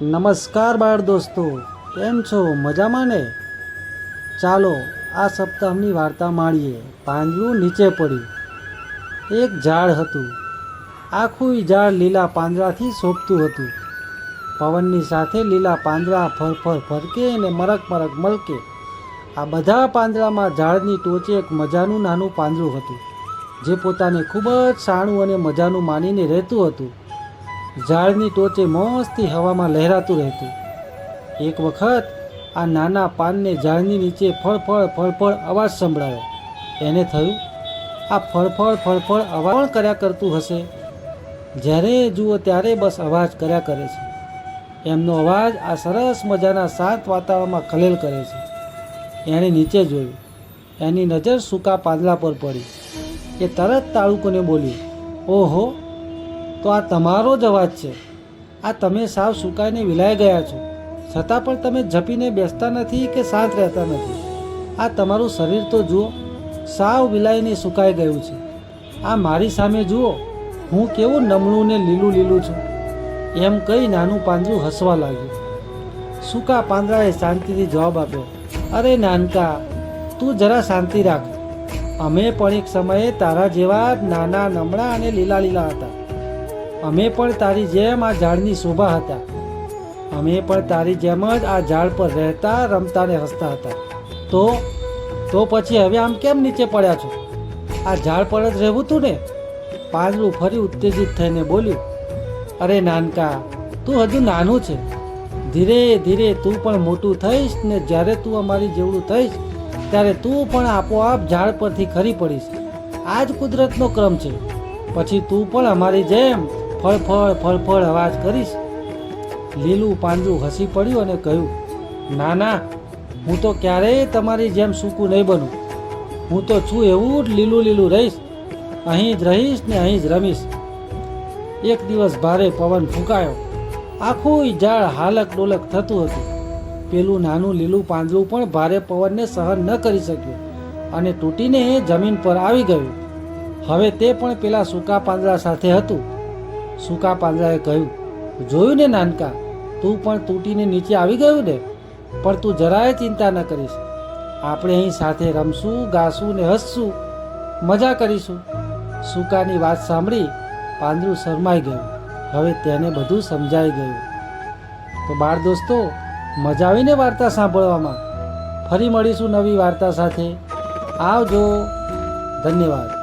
નમસ્કાર બાળ દોસ્તો, કેમ છો? મજામાં ને? ચાલો આ સપ્તાહની વાર્તા માણીએ. પાંદડું નીચે પડ્યું. એક ઝાડ હતું. આખું ઝાડ લીલા પાંદડાથી શોભતું હતું. પવનની સાથે લીલા પાંદડા ફરફર ફરકે અને મરક મરક મલકે. આ બધા પાંદડામાં ઝાડની ટોચે એક મજાનું નાનું પાંદડું હતું, જે પોતાને ખૂબ જ સાણું અને મજાનું માનીને રહેતું હતું. ઝાડની ટોચે મસ્તી હવામાં લહેરાતું રહેતું. એક વખત આ નાના પાનને ઝાડની નીચે ફળફળ ફળફળ અવાજ સંભળાયો. એને થયું, આ ફળફળ ફળફળ અવાજ પણ કર્યા કરતું હશે. જ્યારે જુઓ ત્યારે બસ અવાજ કર્યા કરે છે. એમનો અવાજ આ સરસ મજાના શાંત વાતાવરણમાં ખલેલ કરે છે. એણે નીચે જોયું. એની નજર સૂકા પાંદડા પર પડી. એ તરત તાળુકોને બોલ્યું, ઓહો, તો આ તમારો જ અવાજ છે. આ તમે સાવ સુકાઈને વિલાઈ ગયા છો, છતાં પણ તમે ઝપીને બેસતા નથી કે શાંત રહેતા નથી. આ તમારું શરીર તો જુઓ, સાવ વિલાઈને સુકાઈ ગયું છે. આ મારી સામે જુઓ, હું કેવું નમણું ને લીલું લીલું છું. એમ કહી નાનું પાંદડું હસવા લાગ્યું. સૂકા પાંદડાએ શાંતિથી જવાબ આપ્યો, અરે નાનકા, તું જરા શાંતિ રાખ. અમે પણ એક સમયે તારા જેવા નાના નમણા અને લીલા લીલા હતા. અમે પણ તારી જેમ આ ઝાડની શોભા હતા. અમે પણ તારી જેમ જ આ ઝાડ પર રહેતા, રમતા ને હસતા હતા. તો પછી હવે આમ કેમ નીચે પડ્યા છો? આ ઝાડ પર જ રહેવું તું ને? પાંદડું ફરી ઉત્તેજિત થઈને બોલ્યું, અરે નાનકા, તું હજુ નાનું છે. ધીરે ધીરે તું પણ મોટું થઈશ ને જ્યારે તું અમારી જેવડું થઈશ ત્યારે તું પણ આપોઆપ ઝાડ પરથી ખરી પડીશ. આ જ કુદરતનો ક્રમ છે. પછી તું પણ અમારી જેમ ફળફળ ફળફળ અવાજ કરીશ. લીલું પાંદડું હસી પડ્યું અને કહ્યું, ના ના, હું તો ક્યારેય તમારી જેમ સૂકું નહીં બનું. હું તો છું એવું જ લીલું લીલું રહીશ. અહીં જ રહીશ ને અહીં જ રમીશ. એક દિવસ ભારે પવન ફૂંકાયો. આખું ઝાડ હાલક ડોલક થતું હતું. પેલું નાનું લીલું પાંદડું પણ ભારે પવનને સહન ન કરી શક્યું અને તૂટીને જમીન પર આવી ગયું. હવે તે પણ પેલા સૂકા પાંદડા સાથે હતું. સૂકા પાંદડાએ કહ્યું, જોયું ને નાનકા, તું પણ તૂટીને નીચે આવી ગયું ને? પણ તું જરાય ચિંતા ન કરીશ. આપણે અહીં સાથે રમશું, ગાશું ને હસશું, મજા કરીશું. સૂકાની વાત સાંભળી પાંદડું શરમાઈ ગયું. હવે તેને બધું સમજાઈ ગયું. તો બાળ દોસ્તો, મજા આવીને વાર્તા સાંભળવામાં. ફરી મળીશું નવી વાર્તા સાથે. આવજો. ધન્યવાદ.